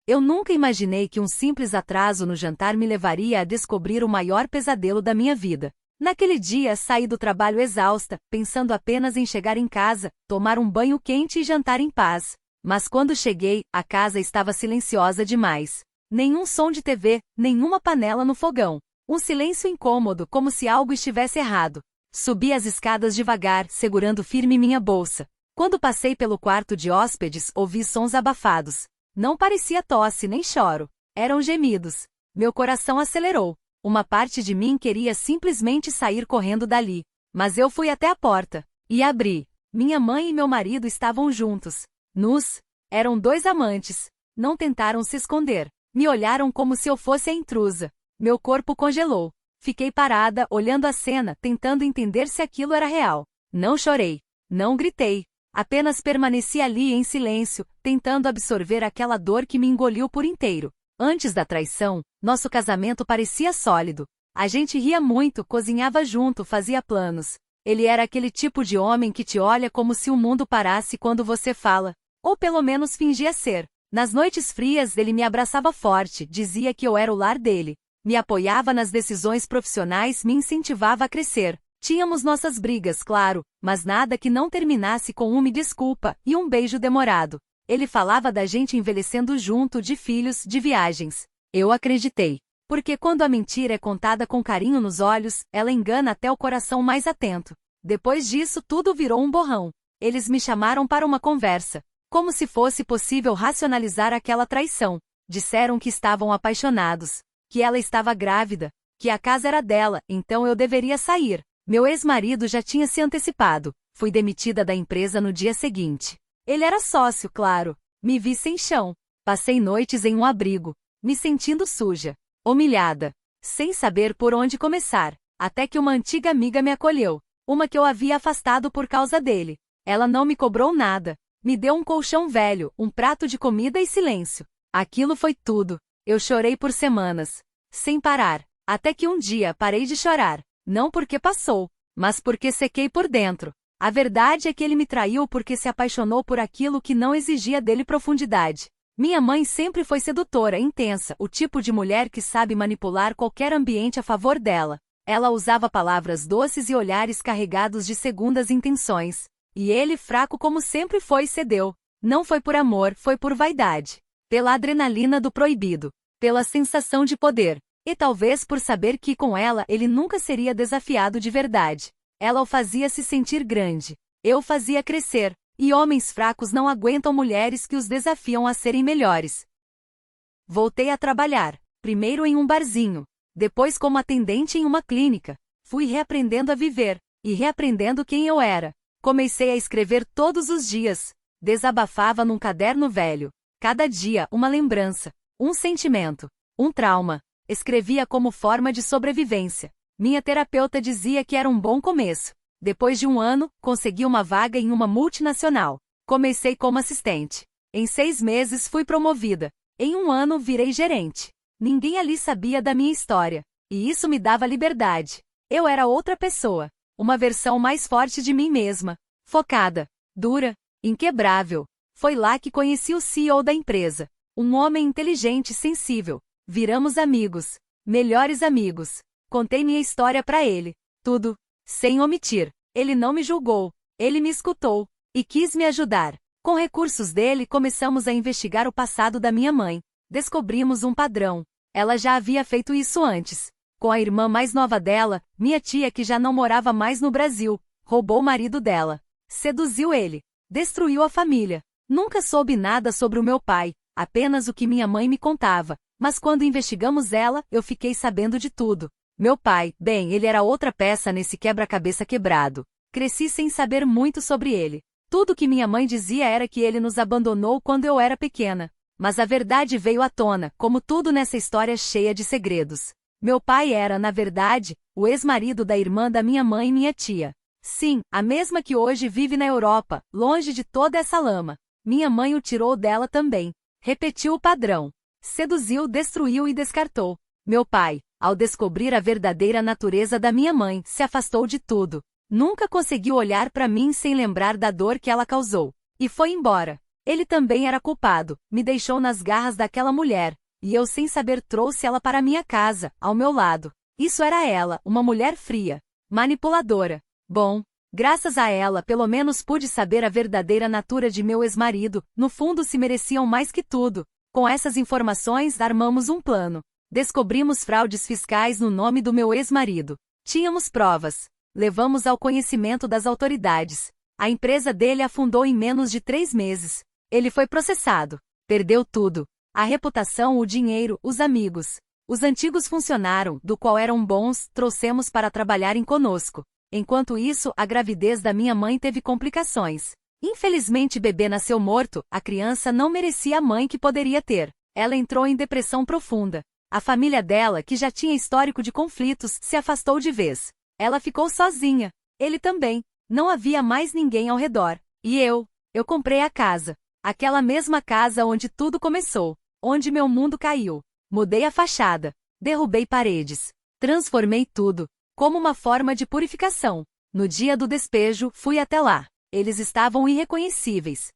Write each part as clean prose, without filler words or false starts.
Eu nunca imaginei que um simples atraso no jantar me levaria a descobrir o maior pesadelo da minha vida. Naquele dia saí do trabalho exausta, pensando apenas em chegar em casa, tomar um banho quente e jantar em paz. Mas quando cheguei, a casa estava silenciosa demais. Nenhum som de TV, nenhuma panela no fogão. Um silêncio incômodo, como se algo estivesse errado. Subi as escadas devagar, segurando firme minha bolsa. Quando passei pelo quarto de hóspedes, ouvi sons abafados. Não parecia tosse nem choro. Eram gemidos. Meu coração acelerou. Uma parte de mim queria simplesmente sair correndo dali. Mas eu fui até a porta. E abri. Minha mãe e meu marido estavam juntos. Nus. Eram dois amantes. Não tentaram se esconder. Me olharam como se eu fosse a intrusa. Meu corpo congelou. Fiquei parada, olhando a cena, tentando entender se aquilo era real. Não chorei. Não gritei. Apenas permaneci ali em silêncio, tentando absorver aquela dor que me engoliu por inteiro. Antes da traição, nosso casamento parecia sólido. A gente ria muito, cozinhava junto, fazia planos. Ele era aquele tipo de homem que te olha como se o mundo parasse quando você fala. Ou pelo menos fingia ser. Nas noites frias ele me abraçava forte, dizia que eu era o lar dele. Me apoiava nas decisões profissionais, me incentivava a crescer. Tínhamos nossas brigas, claro, mas nada que não terminasse com uma desculpa e um beijo demorado. Ele falava da gente envelhecendo junto, de filhos, de viagens. Eu acreditei. Porque quando a mentira é contada com carinho nos olhos, ela engana até o coração mais atento. Depois disso, tudo virou um borrão. Eles me chamaram para uma conversa. Como se fosse possível racionalizar aquela traição. Disseram que estavam apaixonados. Que ela estava grávida. Que a casa era dela, então eu deveria sair. Meu ex-marido já tinha se antecipado. Fui demitida da empresa no dia seguinte. Ele era sócio, claro. Me vi sem chão. Passei noites em um abrigo. Me sentindo suja. Humilhada. Sem saber por onde começar. Até que uma antiga amiga me acolheu. Uma que eu havia afastado por causa dele. Ela não me cobrou nada. Me deu um colchão velho, um prato de comida e silêncio. Aquilo foi tudo. Eu chorei por semanas. Sem parar. Até que um dia parei de chorar. Não porque passou, mas porque sequei por dentro. A verdade é que ele me traiu porque se apaixonou por aquilo que não exigia dele profundidade. Minha mãe sempre foi sedutora, intensa, o tipo de mulher que sabe manipular qualquer ambiente a favor dela. Ela usava palavras doces e olhares carregados de segundas intenções. E ele, fraco como sempre foi, cedeu. Não foi por amor, foi por vaidade. Pela adrenalina do proibido. Pela sensação de poder. E talvez por saber que com ela ele nunca seria desafiado de verdade. Ela o fazia se sentir grande. Eu fazia crescer. E homens fracos não aguentam mulheres que os desafiam a serem melhores. Voltei a trabalhar. Primeiro em um barzinho. Depois como atendente em uma clínica. Fui reaprendendo a viver. E reaprendendo quem eu era. Comecei a escrever todos os dias. Desabafava num caderno velho. Cada dia uma lembrança. Um sentimento. Um trauma. Escrevia como forma de sobrevivência. Minha terapeuta dizia que era um bom começo. Depois de um ano, consegui uma vaga em uma multinacional. Comecei como assistente. Em 6 meses fui promovida. Em um ano virei gerente. Ninguém ali sabia da minha história. E isso me dava liberdade. Eu era outra pessoa. Uma versão mais forte de mim mesma. Focada. Dura. Inquebrável. Foi lá que conheci o CEO da empresa. Um homem inteligente e sensível. Viramos amigos. Melhores amigos. Contei minha história para ele. Tudo. Sem omitir. Ele não me julgou. Ele me escutou. E quis me ajudar. Com recursos dele começamos a investigar o passado da minha mãe. Descobrimos um padrão. Ela já havia feito isso antes. Com a irmã mais nova dela, minha tia que já não morava mais no Brasil. Roubou o marido dela. Seduziu ele. Destruiu a família. Nunca soube nada sobre o meu pai. Apenas o que minha mãe me contava. Mas quando investigamos ela, eu fiquei sabendo de tudo. Meu pai, bem, ele era outra peça nesse quebra-cabeça quebrado. Cresci sem saber muito sobre ele. Tudo que minha mãe dizia era que ele nos abandonou quando eu era pequena. Mas a verdade veio à tona, como tudo nessa história cheia de segredos. Meu pai era, na verdade, o ex-marido da irmã da minha mãe e minha tia. Sim, a mesma que hoje vive na Europa, longe de toda essa lama. Minha mãe o tirou dela também. Repetiu o padrão. Seduziu, destruiu e descartou. Meu pai, ao descobrir a verdadeira natureza da minha mãe, se afastou de tudo. Nunca conseguiu olhar para mim sem lembrar da dor que ela causou. E foi embora. Ele também era culpado, me deixou nas garras daquela mulher, e eu sem saber trouxe ela para minha casa, ao meu lado. Isso era ela, uma mulher fria, manipuladora. Bom, graças a ela pelo menos pude saber a verdadeira natura de meu ex-marido, no fundo se mereciam mais que tudo. Com essas informações armamos um plano. Descobrimos fraudes fiscais no nome do meu ex-marido. Tínhamos provas. Levamos ao conhecimento das autoridades. A empresa dele afundou em menos de 3 meses. Ele foi processado. Perdeu tudo. A reputação, o dinheiro, os amigos. Os antigos funcionários, do qual eram bons, trouxemos para trabalharem conosco. Enquanto isso, a gravidez da minha mãe teve complicações. Infelizmente, bebê nasceu morto, a criança não merecia a mãe que poderia ter. Ela entrou em depressão profunda. A família dela, que já tinha histórico de conflitos, se afastou de vez. Ela ficou sozinha. Ele também. Não havia mais ninguém ao redor. E eu comprei a casa. Aquela mesma casa onde tudo começou. Onde meu mundo caiu. Mudei a fachada. Derrubei paredes. Transformei tudo. Como uma forma de purificação. No dia do despejo, fui até lá. Eles estavam irreconhecíveis.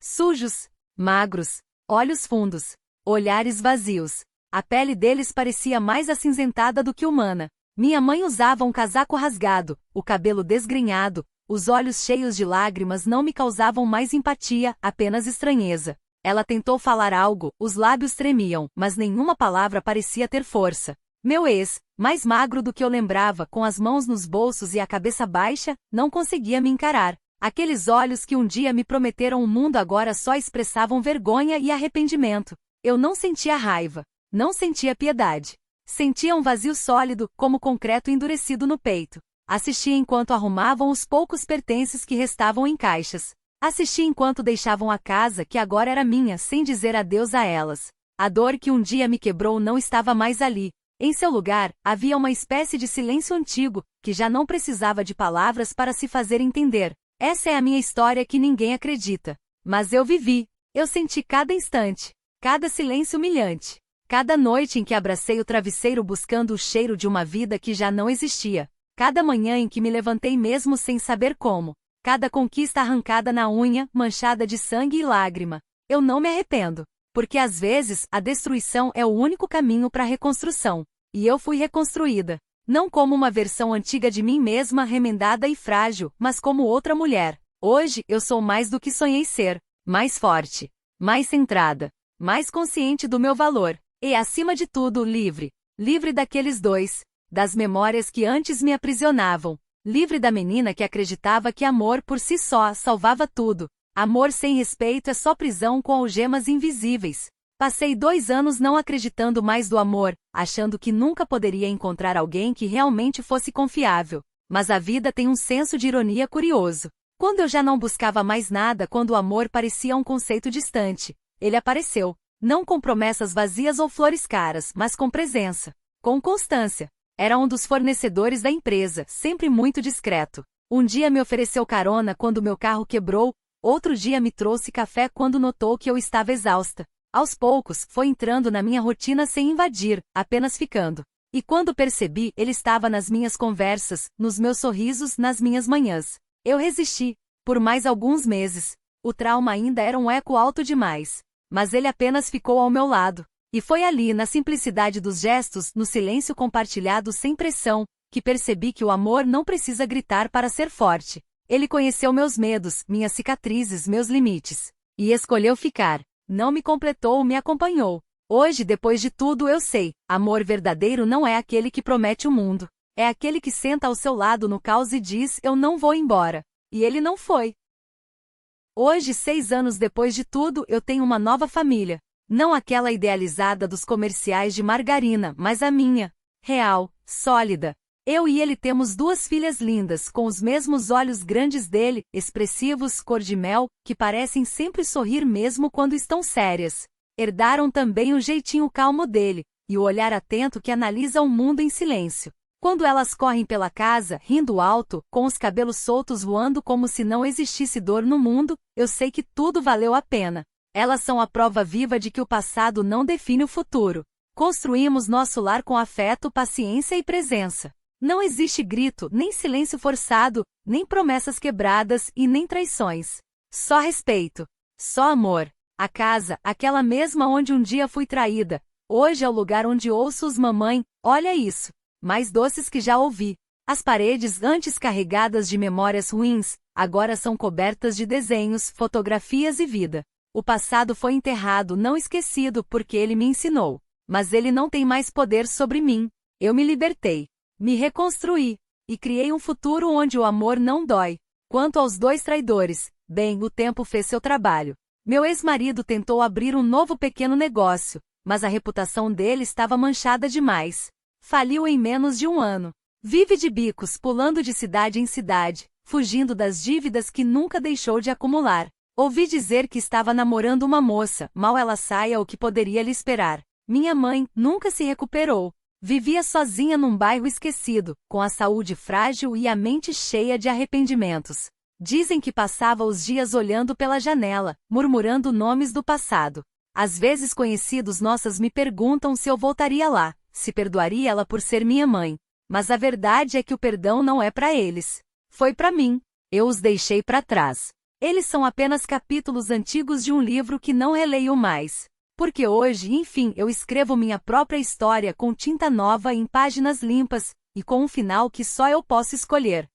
Sujos, magros, olhos fundos, olhares vazios. A pele deles parecia mais acinzentada do que humana. Minha mãe usava um casaco rasgado, o cabelo desgrenhado, os olhos cheios de lágrimas não me causavam mais empatia, apenas estranheza. Ela tentou falar algo, os lábios tremiam, mas nenhuma palavra parecia ter força. Meu ex, mais magro do que eu lembrava, com as mãos nos bolsos e a cabeça baixa, não conseguia me encarar. Aqueles olhos que um dia me prometeram um mundo agora só expressavam vergonha e arrependimento. Eu não sentia raiva. Não sentia piedade. Sentia um vazio sólido, como concreto endurecido no peito. Assistia enquanto arrumavam os poucos pertences que restavam em caixas. Assisti enquanto deixavam a casa que agora era minha sem dizer adeus a elas. A dor que um dia me quebrou não estava mais ali. Em seu lugar, havia uma espécie de silêncio antigo, que já não precisava de palavras para se fazer entender. Essa é a minha história que ninguém acredita. Mas eu vivi. Eu senti cada instante. Cada silêncio humilhante. Cada noite em que abracei o travesseiro buscando o cheiro de uma vida que já não existia. Cada manhã em que me levantei mesmo sem saber como. Cada conquista arrancada na unha, manchada de sangue e lágrima. Eu não me arrependo. Porque às vezes, a destruição é o único caminho para a reconstrução. E eu fui reconstruída. Não como uma versão antiga de mim mesma remendada e frágil, mas como outra mulher. Hoje, eu sou mais do que sonhei ser. Mais forte. Mais centrada. Mais consciente do meu valor. E, acima de tudo, livre. Livre daqueles dois. Das memórias que antes me aprisionavam. Livre da menina que acreditava que amor por si só salvava tudo. Amor sem respeito é só prisão com algemas invisíveis. Passei 2 anos não acreditando mais do amor, achando que nunca poderia encontrar alguém que realmente fosse confiável. Mas a vida tem um senso de ironia curioso. Quando eu já não buscava mais nada, quando o amor parecia um conceito distante, ele apareceu. Não com promessas vazias ou flores caras, mas com presença. Com constância. Era um dos fornecedores da empresa, sempre muito discreto. Um dia me ofereceu carona quando meu carro quebrou, outro dia me trouxe café quando notou que eu estava exausta. Aos poucos, foi entrando na minha rotina sem invadir, apenas ficando. E quando percebi, ele estava nas minhas conversas, nos meus sorrisos, nas minhas manhãs. Eu resisti. Por mais alguns meses. O trauma ainda era um eco alto demais. Mas ele apenas ficou ao meu lado. E foi ali, na simplicidade dos gestos, no silêncio compartilhado sem pressão, que percebi que o amor não precisa gritar para ser forte. Ele conheceu meus medos, minhas cicatrizes, meus limites. E escolheu ficar. Não me completou, me acompanhou. Hoje, depois de tudo, eu sei. Amor verdadeiro não é aquele que promete o mundo. É aquele que senta ao seu lado no caos e diz, eu não vou embora. E ele não foi. Hoje, 6 anos depois de tudo, eu tenho uma nova família. Não aquela idealizada dos comerciais de margarina, mas a minha. Real, sólida. Eu e ele temos 2 filhas lindas, com os mesmos olhos grandes dele, expressivos, cor de mel, que parecem sempre sorrir mesmo quando estão sérias. Herdaram também o jeitinho calmo dele, e o olhar atento que analisa o mundo em silêncio. Quando elas correm pela casa, rindo alto, com os cabelos soltos voando como se não existisse dor no mundo, eu sei que tudo valeu a pena. Elas são a prova viva de que o passado não define o futuro. Construímos nosso lar com afeto, paciência e presença. Não existe grito, nem silêncio forçado, nem promessas quebradas e nem traições. Só respeito. Só amor. A casa, aquela mesma onde um dia fui traída, hoje é o lugar onde ouço os mamãe, olha isso, mais doces que já ouvi. As paredes, antes carregadas de memórias ruins, agora são cobertas de desenhos, fotografias e vida. O passado foi enterrado, não esquecido, porque ele me ensinou. Mas ele não tem mais poder sobre mim. Eu me libertei, me reconstruí, e criei um futuro onde o amor não dói. Quanto aos 2 traidores, bem, o tempo fez seu trabalho. Meu ex-marido tentou abrir um novo pequeno negócio, mas a reputação dele estava manchada demais. Faliu em menos de 1 ano. Vive de bicos, pulando de cidade em cidade, fugindo das dívidas que nunca deixou de acumular. Ouvi dizer que estava namorando uma moça, mal ela saia o que poderia lhe esperar. Minha mãe nunca se recuperou. Vivia sozinha num bairro esquecido, com a saúde frágil e a mente cheia de arrependimentos. Dizem que passava os dias olhando pela janela, murmurando nomes do passado. Às vezes conhecidos nossos me perguntam se eu voltaria lá, se perdoaria ela por ser minha mãe. Mas a verdade é que o perdão não é para eles. Foi para mim. Eu os deixei para trás. Eles são apenas capítulos antigos de um livro que não releio mais. Porque hoje, enfim, eu escrevo minha própria história com tinta nova em páginas limpas, e com um final que só eu posso escolher.